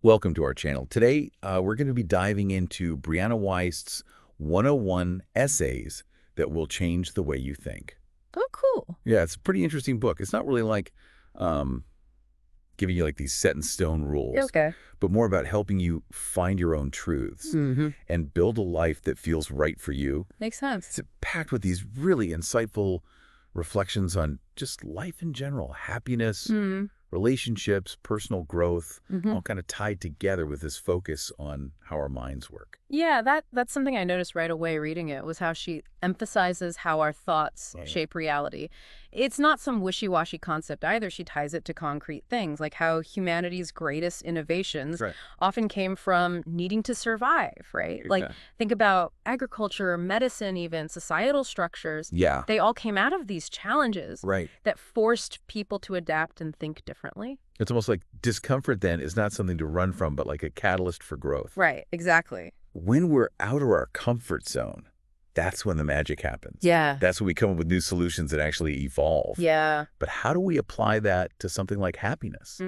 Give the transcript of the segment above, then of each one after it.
Welcome to our channel. Today, we're going to be diving into Brianna Wiest's 101 essays that will change the way you think. Oh, cool. Yeah, it's a pretty interesting book. It's not really like um, giving you like these set-in-stone rules, Okay. but more about helping you find your own truths and build a life that feels right for you. Makes sense. It's packed with these really insightful reflections on just life in general, happiness, relationships, personal growth, all kind of tied together with this focus on how our minds work. Yeah, that's something I noticed right away reading it, was how she emphasizes how our thoughts shape reality. It's not some wishy-washy concept either. She ties it to concrete things, like how humanity's greatest innovations often came from needing to survive, right? Like, think about agriculture, medicine, even societal structures. Yeah. They all came out of these challenges Right. that forced people to adapt and think differently. It's almost like discomfort then is not something to run from, but like a catalyst for growth. Right, exactly. When we're out of our comfort zone, that's when the magic happens. Yeah. That's when we come up with new solutions that actually evolve. Yeah. But how do we apply that to something like happiness?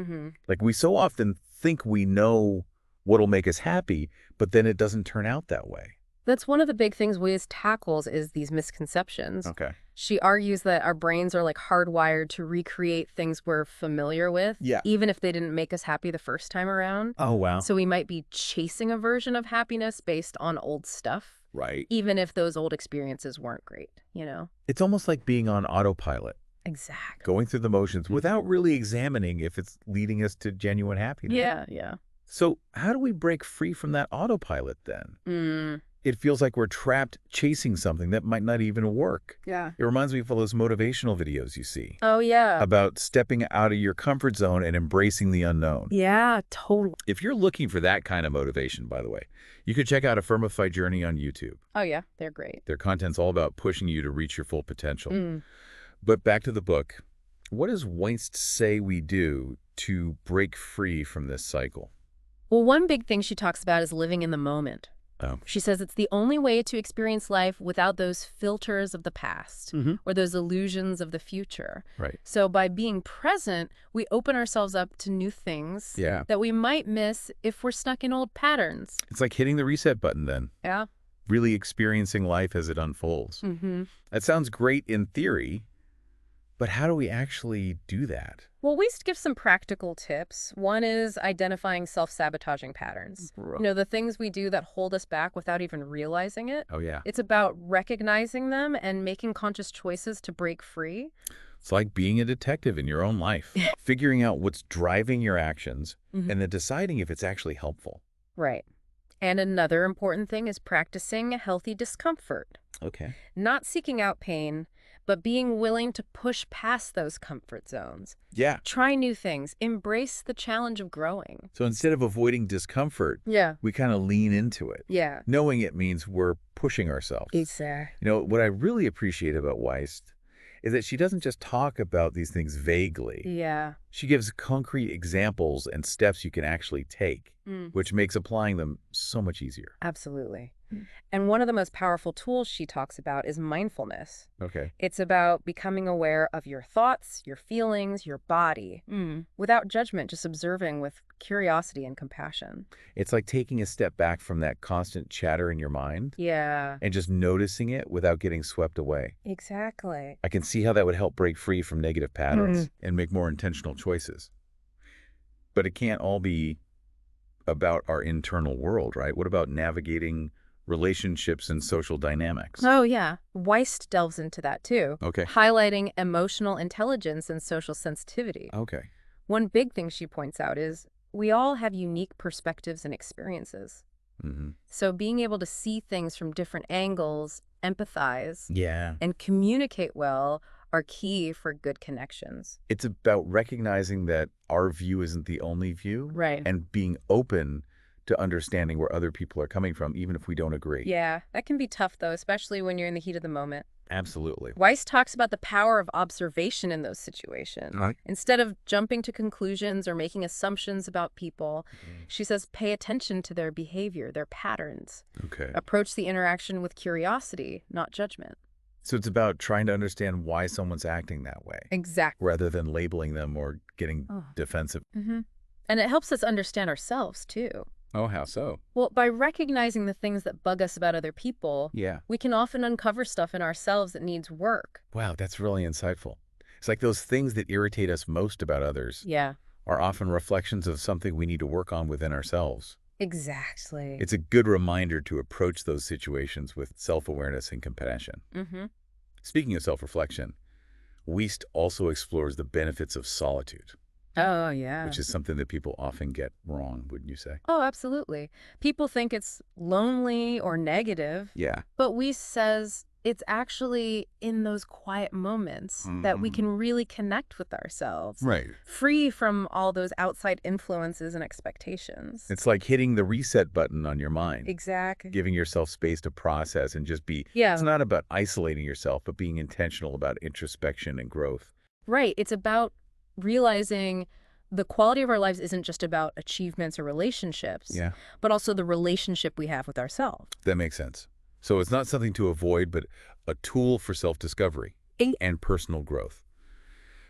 Like we so often think we know what'll make us happy, but then it doesn't turn out that way. That's one of the big things Wiest tackles is these misconceptions. Okay. She argues that our brains are like hardwired to recreate things we're familiar with, even if they didn't make us happy the first time around. Oh, wow. So we might be chasing a version of happiness based on old stuff, Right. even if those old experiences weren't great, you know? It's almost like being on autopilot, Exactly. going through the motions without really examining if it's leading us to genuine happiness. Yeah. So how do we break free from that autopilot then? It feels like we're trapped chasing something that might not even work. Yeah. It reminds me of all those motivational videos you see Oh, yeah. about stepping out of your comfort zone and embracing the unknown. Yeah, totally. If you're looking for that kind of motivation, by the way, you could check out Affirmify Journey on YouTube. Oh, yeah, they're great. Their content's all about pushing you to reach your full potential. But back to the book. What does Wiest say we do to break free from this cycle? Well, one big thing she talks about is living in the moment. Oh. She says it's the only way to experience life without those filters of the past or those illusions of the future. Right. So by being present, we open ourselves up to new things that we might miss if we're stuck in old patterns. It's like hitting the reset button then. Yeah. Really experiencing life as it unfolds. That sounds great in theory, but how do we actually do that? Well, we give some practical tips. One is identifying self-sabotaging patterns. You know, the things we do that hold us back without even realizing it. Oh, yeah. It's about recognizing them and making conscious choices to break free. It's like being a detective in your own life, figuring out what's driving your actions and then deciding if it's actually helpful. Right. And another important thing is practicing healthy discomfort. Okay. Not seeking out pain, but being willing to push past those comfort zones. Yeah. Try new things. Embrace the challenge of growing. So instead of avoiding discomfort, Yeah. we kind of lean into it. Yeah. Knowing it means we're pushing ourselves. Exactly. You know, what I really appreciate about Wiest is that she doesn't just talk about these things vaguely. Yeah. She gives concrete examples and steps you can actually take, which makes applying them so much easier. Absolutely. And one of the most powerful tools she talks about is mindfulness. Okay. It's about becoming aware of your thoughts, your feelings, your body, without judgment, just observing with curiosity and compassion. It's like taking a step back from that constant chatter in your mind Yeah. and just noticing it without getting swept away. Exactly. I can see how that would help break free from negative patterns and make more intentional choices. But it can't all be about our internal world, right? What about navigating relationships and social dynamics? Oh, yeah. Wiest delves into that too. Okay. Highlighting emotional intelligence and social sensitivity. Okay. One big thing she points out is we all have unique perspectives and experiences. So being able to see things from different angles, empathize, and communicate well are key for good connections. It's about recognizing that our view isn't the only view. Right. And being open to understanding where other people are coming from, even if we don't agree. Yeah, that can be tough, though, especially when you're in the heat of the moment. Absolutely. Wiest talks about the power of observation in those situations. Instead of jumping to conclusions or making assumptions about people, she says pay attention to their behavior, their patterns. Okay. Approach the interaction with curiosity, not judgment. So it's about trying to understand why someone's acting that way. Exactly. Rather than labeling them or getting defensive. And it helps us understand ourselves, too. Oh, how so? Well, by recognizing the things that bug us about other people, Yeah. we can often uncover stuff in ourselves that needs work. Wow, that's really insightful. It's like those things that irritate us most about others Yeah, are often reflections of something we need to work on within ourselves. exactly. It's a good reminder to approach those situations with self-awareness and compassion. Mm-hmm. Speaking of self-reflection, Wiest also explores the benefits of solitude, Oh, yeah. which is something that people often get wrong, wouldn't you say? Oh, absolutely. People think it's lonely or negative, Yeah. but we says it's actually in those quiet moments that we can really connect with ourselves, Right. free from all those outside influences and expectations. It's like hitting the reset button on your mind, Exactly. giving yourself space to process and just be. Yeah. It's not about isolating yourself, but being intentional about introspection and growth. Right. It's about realizing the quality of our lives isn't just about achievements or relationships, Yeah. but also the relationship we have with ourselves. That makes sense. So it's not something to avoid, but a tool for self-discovery and personal growth.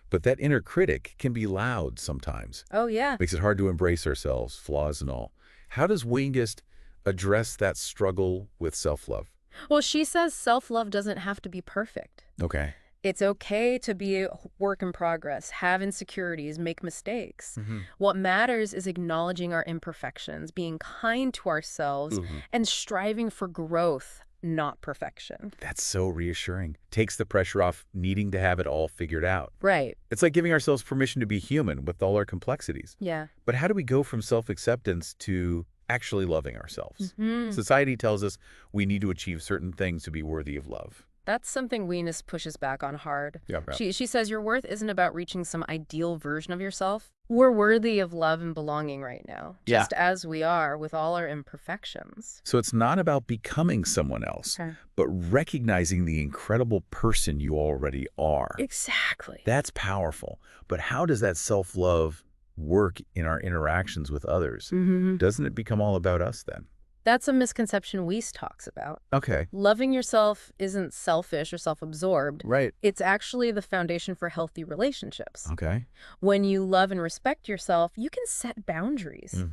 But that inner critic can be loud sometimes. Oh, yeah. Makes it hard to embrace ourselves, flaws and all. How does Wiest address that struggle with self-love? Well, she says self-love doesn't have to be perfect. Okay. It's okay to be a work in progress, have insecurities, make mistakes. What matters is acknowledging our imperfections, being kind to ourselves, and striving for growth, not perfection. That's so reassuring. Takes the pressure off needing to have it all figured out. Right. It's like giving ourselves permission to be human with all our complexities. Yeah. But how do we go from self-acceptance to actually loving ourselves? Society tells us we need to achieve certain things to be worthy of love. That's something Wiest pushes back on hard. Yeah. She says your worth isn't about reaching some ideal version of yourself. We're worthy of love and belonging right now, just as we are with all our imperfections. So it's not about becoming someone else, but recognizing the incredible person you already are. Exactly. That's powerful. But how does that self-love work in our interactions with others? Doesn't it become all about us then? That's a misconception Wiest talks about. Okay. Loving yourself isn't selfish or self-absorbed. Right. It's actually the foundation for healthy relationships. Okay. When you love and respect yourself, you can set boundaries,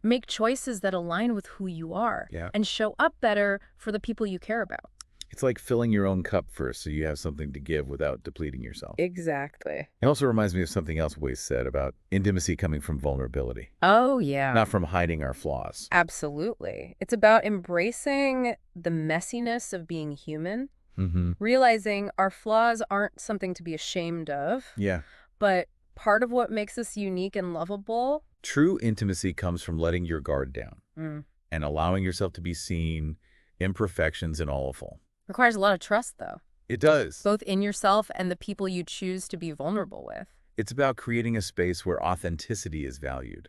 make choices that align with who you are, and show up better for the people you care about. It's like filling your own cup first so you have something to give without depleting yourself. Exactly. It also reminds me of something else Wiest said about intimacy coming from vulnerability, Oh, yeah. not from hiding our flaws. Absolutely. It's about embracing the messiness of being human, realizing our flaws aren't something to be ashamed of, Yeah. but part of what makes us unique and lovable. True intimacy comes from letting your guard down and allowing yourself to be seen, imperfections and all of them. Requires a lot of trust, though, It does. both in yourself and the people you choose to be vulnerable with. It's about creating a space where authenticity is valued.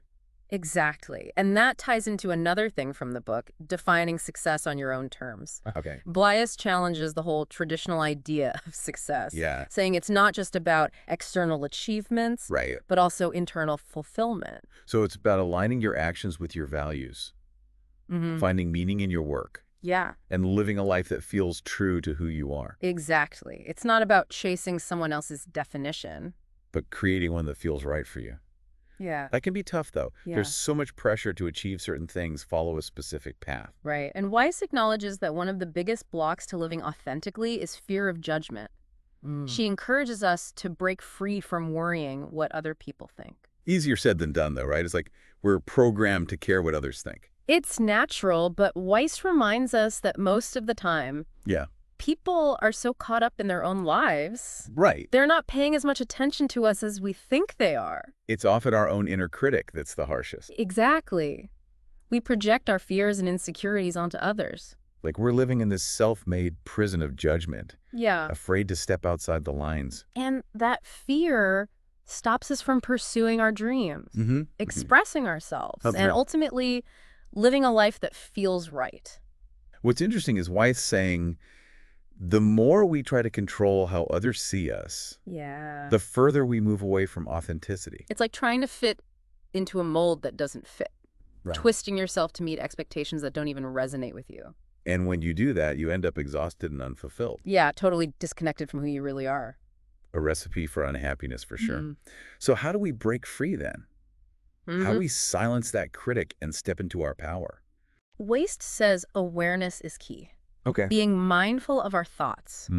Exactly. And that ties into another thing from the book, defining success on your own terms. Okay. Wiest challenges the whole traditional idea of success, saying it's not just about external achievements, Right. but also internal fulfillment. So it's about aligning your actions with your values, finding meaning in your work, Yeah, and living a life that feels true to who you are, exactly. It's not about chasing someone else's definition. but creating one that feels right for you. Yeah. That can be tough, though. Yeah. There's so much pressure to achieve certain things, follow a specific path. Right. And Wiest acknowledges that one of the biggest blocks to living authentically is fear of judgment. She encourages us to break free from worrying what other people think. Easier said than done, though, right? It's like we're programmed to care what others think. It's natural, but Wiest reminds us that most of the time, Yeah. people are so caught up in their own lives, Right. they're not paying as much attention to us as we think they are. It's often our own inner critic that's the harshest. Exactly. We project our fears and insecurities onto others. Like we're living in this self-made prison of judgment, Yeah. afraid to step outside the lines. And that fear stops us from pursuing our dreams, expressing ourselves, That's and right. ultimately living a life that feels right. What's interesting is Wiest saying the more we try to control how others see us, Yeah. the further we move away from authenticity. It's like trying to fit into a mold that doesn't fit, twisting yourself to meet expectations that don't even resonate with you. And when you do that, you end up exhausted and unfulfilled. Yeah, totally disconnected from who you really are. A recipe for unhappiness for sure. So how do we break free then? How do we silence that critic and step into our power? Wiest says awareness is key. Okay. Being mindful of our thoughts,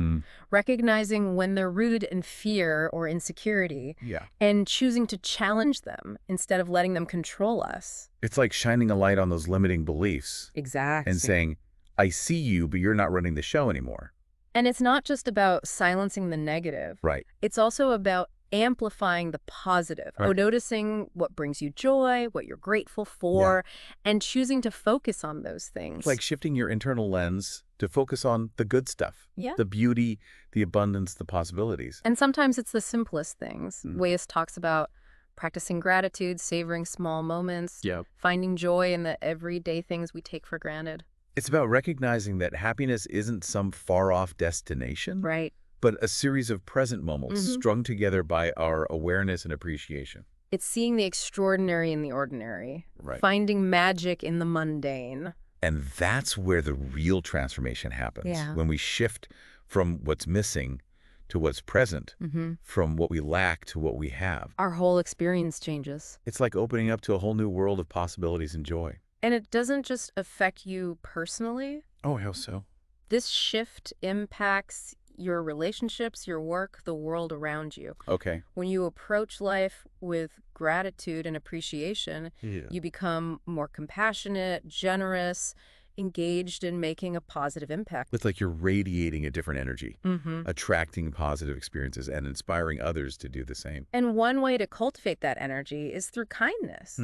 recognizing when they're rooted in fear or insecurity, Yeah. and choosing to challenge them instead of letting them control us. It's like shining a light on those limiting beliefs Exactly. and saying, I see you, but you're not running the show anymore. And it's not just about silencing the negative. Right. It's also about amplifying the positive. Right. Noticing what brings you joy, what you're grateful for, and choosing to focus on those things. It's like shifting your internal lens to focus on the good stuff. Yeah. The beauty, the abundance, the possibilities. And sometimes it's the simplest things. Wiest talks about practicing gratitude, savoring small moments, finding joy in the everyday things we take for granted. It's about recognizing that happiness isn't some far-off destination, Right. but a series of present moments strung together by our awareness and appreciation. It's seeing the extraordinary in the ordinary, Right. finding magic in the mundane. And that's where the real transformation happens. Yeah. When we shift from what's missing to what's present, from what we lack to what we have. Our whole experience changes. It's like opening up to a whole new world of possibilities and joy. And it doesn't just affect you personally. Oh, how so? This shift impacts your relationships, your work, the world around you. Okay. When you approach life with gratitude and appreciation, you become more compassionate, generous, engaged in making a positive impact. It's like you're radiating a different energy, attracting positive experiences and inspiring others to do the same. And one way to cultivate that energy is through kindness.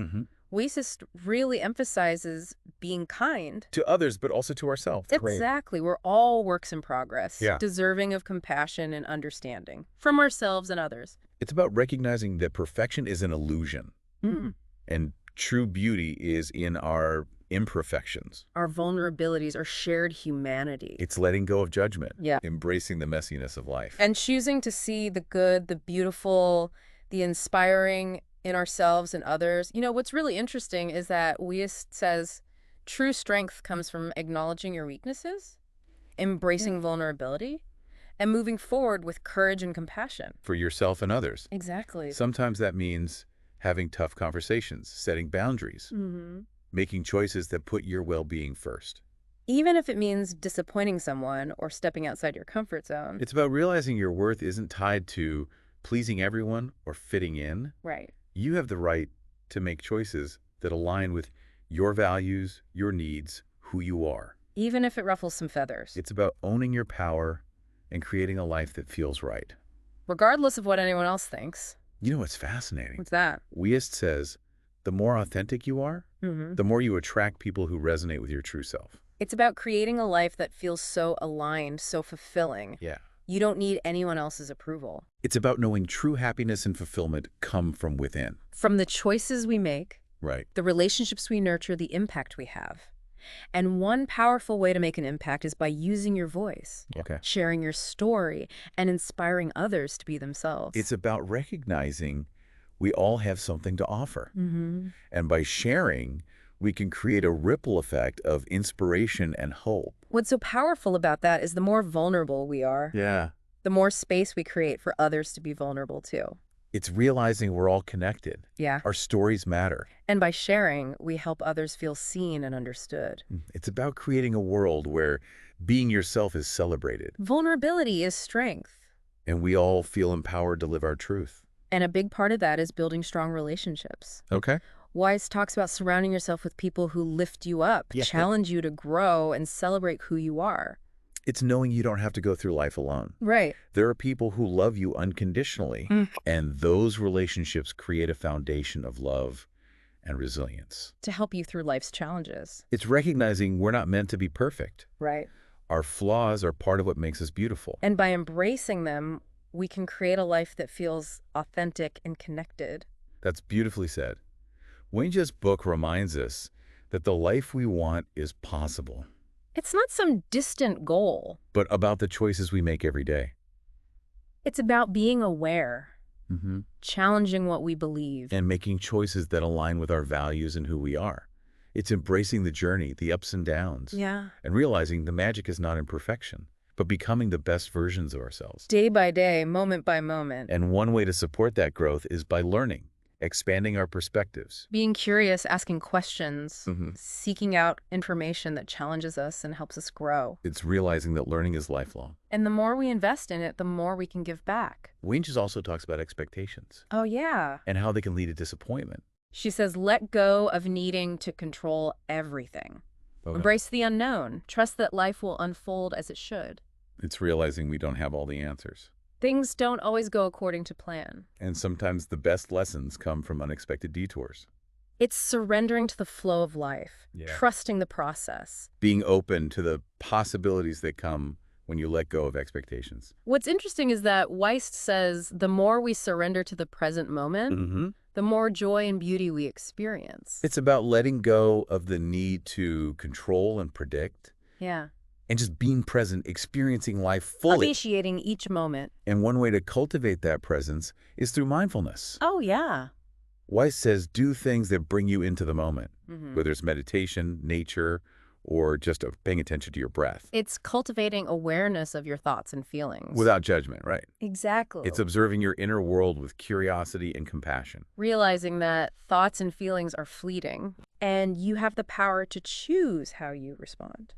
Wiest really emphasizes being kind. To others, but also to ourselves. Exactly. We're all works in progress, Yeah. deserving of compassion and understanding from ourselves and others. It's about recognizing that perfection is an illusion. And true beauty is in our imperfections. Our vulnerabilities, our shared humanity. It's letting go of judgment. Yeah. Embracing the messiness of life. And choosing to see the good, the beautiful, the inspiring in ourselves and others. You know, what's really interesting is that Wiest says true strength comes from acknowledging your weaknesses, embracing vulnerability, and moving forward with courage and compassion. For yourself and others. Exactly. Sometimes that means having tough conversations, setting boundaries, making choices that put your well-being first. Even if it means disappointing someone or stepping outside your comfort zone. It's about realizing your worth isn't tied to pleasing everyone or fitting in. Right. You have the right to make choices that align with your values, your needs, who you are. Even if it ruffles some feathers. It's about owning your power and creating a life that feels right. Regardless of what anyone else thinks. You know what's fascinating? What's that? Wiest says, the more authentic you are, the more you attract people who resonate with your true self. It's about creating a life that feels so aligned, so fulfilling. Yeah. You don't need anyone else's approval. It's about knowing true happiness and fulfillment come from within. From the choices we make, Right. the relationships we nurture, the impact we have. And one powerful way to make an impact is by using your voice, Okay. sharing your story, and inspiring others to be themselves. It's about recognizing we all have something to offer. And by sharing, we can create a ripple effect of inspiration and hope. What's so powerful about that is the more vulnerable we are, Yeah. the more space we create for others to be vulnerable too. It's realizing we're all connected. Yeah. Our stories matter. And by sharing, we help others feel seen and understood. It's about creating a world where being yourself is celebrated. Vulnerability is strength. And we all feel empowered to live our truth. And a big part of that is building strong relationships. Okay. Wiest talks about surrounding yourself with people who lift you up, Yeah. challenge you to grow, and celebrate who you are. It's knowing you don't have to go through life alone. Right. There are people who love you unconditionally, and those relationships create a foundation of love and resilience. To help you through life's challenges. It's recognizing we're not meant to be perfect. Right. Our flaws are part of what makes us beautiful. And by embracing them, we can create a life that feels authentic and connected. That's beautifully said. Wenja's book reminds us that the life we want is possible, It's not some distant goal. but about the choices we make every day. It's about being aware, Mm-hmm. challenging what we believe. And making choices that align with our values and who we are. It's embracing the journey, the ups and downs, Yeah. and realizing the magic is not in perfection, but becoming the best versions of ourselves. Day by day, moment by moment. And one way to support that growth is by learning, expanding our perspectives. Being curious, asking questions, Mm-hmm. seeking out information that challenges us and helps us grow. It's realizing that learning is lifelong. And the more we invest in it, the more we can give back. Wiest also talks about expectations Oh, yeah. and how they can lead to disappointment. She says, let go of needing to control everything. Okay. Embrace the unknown. Trust that life will unfold as it should. It's realizing we don't have all the answers. Things don't always go according to plan. And sometimes the best lessons come from unexpected detours. It's surrendering to the flow of life, Yeah. trusting the process. Being open to the possibilities that come when you let go of expectations. What's interesting is that Wiest says the more we surrender to the present moment, Mm-hmm. the more joy and beauty we experience. It's about letting go of the need to control and predict Yeah. and just being present, experiencing life fully. Appreciating each moment. And one way to cultivate that presence is through mindfulness. Oh, yeah. Wiest says do things that bring you into the moment, Mm-hmm. whether it's meditation, nature, or just paying attention to your breath. It's cultivating awareness of your thoughts and feelings. Without judgment, right? Exactly. It's observing your inner world with curiosity and compassion. Realizing that thoughts and feelings are fleeting, and you have the power to choose how you respond.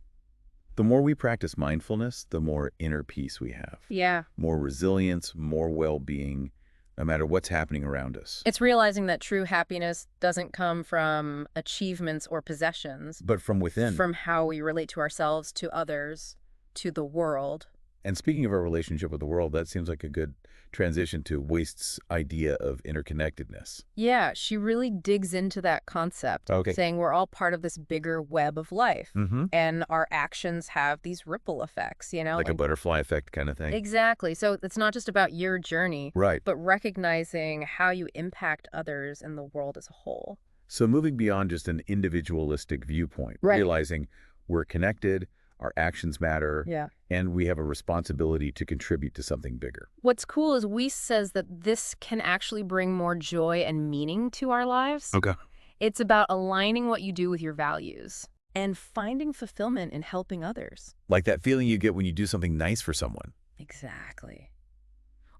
The more we practice mindfulness, the more inner peace we have. Yeah. More resilience, more well-being, no matter what's happening around us. It's realizing that true happiness doesn't come from achievements or possessions, But from within. from how we relate to ourselves, to others, to the world. And speaking of our relationship with the world, that seems like a good transition to Wiest's idea of interconnectedness. Yeah, she really digs into that concept, Okay. saying we're all part of this bigger web of life, Mm-hmm. and our actions have these ripple effects, you know? Like a butterfly effect kind of thing. Exactly. So it's not just about your journey, Right. but recognizing how you impact others and the world as a whole. So moving beyond just an individualistic viewpoint, Right. realizing we're connected, our actions matter, Yeah. and we have a responsibility to contribute to something bigger. What's cool is Wiest says that this can actually bring more joy and meaning to our lives. Okay. It's about aligning what you do with your values and finding fulfillment in helping others. Like that feeling you get when you do something nice for someone. Exactly.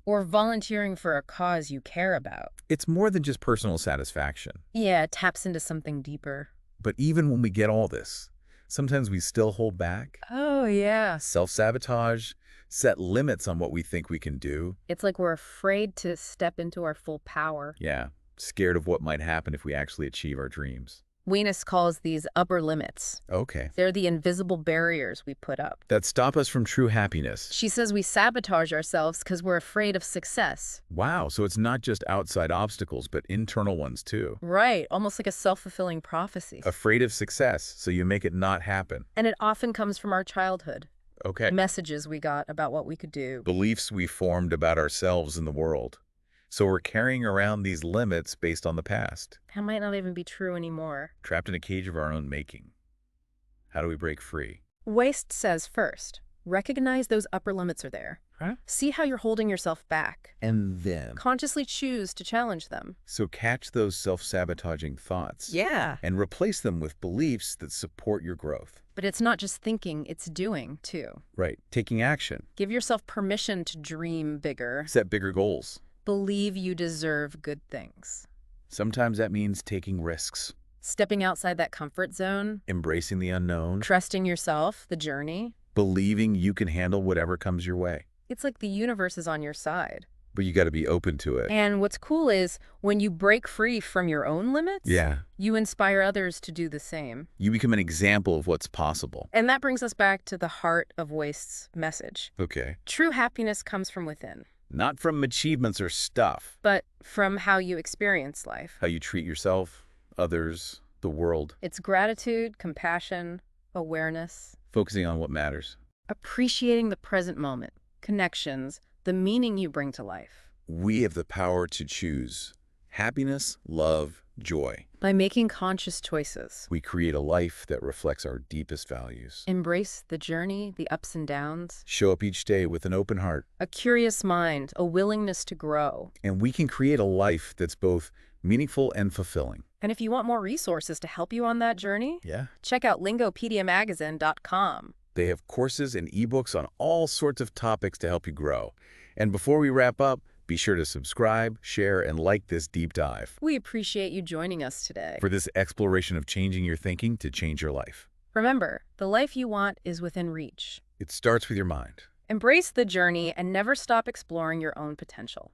Or volunteering for a cause you care about. It's more than just personal satisfaction. Yeah, it taps into something deeper. But even when we get all this, sometimes we still hold back, Oh, yeah. self-sabotage, set limits on what we think we can do. It's like we're afraid to step into our full power. Yeah, scared of what might happen if we actually achieve our dreams. Wiest calls these upper limits. Okay. They're the invisible barriers we put up. That stop us from true happiness. She says we sabotage ourselves because we're afraid of success. Wow, so it's not just outside obstacles, but internal ones too. Right, almost like a self-fulfilling prophecy. Afraid of success, so you make it not happen. And it often comes from our childhood. Okay. Messages we got about what we could do. Beliefs we formed about ourselves and the world. So we're carrying around these limits based on the past, That might not even be true anymore. trapped in a cage of our own making. How do we break free? Wiest says first, recognize those upper limits are there. Huh? See how you're holding yourself back. And then, Consciously choose to challenge them. so catch those self-sabotaging thoughts Yeah. and replace them with beliefs that support your growth. But it's not just thinking, it's doing, too. Right. Taking action. Give yourself permission to dream bigger. Set bigger goals. Believe you deserve good things. Sometimes that means taking risks, Stepping outside that comfort zone. embracing the unknown, Trusting yourself, the journey. believing you can handle whatever comes your way. It's like the universe is on your side. But you got to be open to it. And what's cool is when you break free from your own limits, Yeah. you inspire others to do the same. You become an example of what's possible. And that brings us back to the heart of Wiest's message. Okay. True happiness comes from within, Not from achievements or stuff. but from how you experience life. How you treat yourself, others, the world. It's gratitude, compassion, awareness, Focusing on what matters. appreciating the present moment, connections, the meaning you bring to life. We have the power to choose happiness, love, joy. By making conscious choices, We create a life that reflects our deepest values. embrace the journey, the ups and downs, Show up each day with an open heart, a curious mind, a willingness to grow. and we can create a life that's both meaningful and fulfilling. And if you want more resources to help you on that journey, Yeah. check out lingopediamagazine.com. They have courses and ebooks on all sorts of topics to help you grow. And before we wrap up, Be sure to subscribe, share, and like this deep dive We appreciate you joining us today. for this exploration of changing your thinking to change your life. Remember, the life you want is within reach. It starts with your mind. Embrace the journey and never stop exploring your own potential.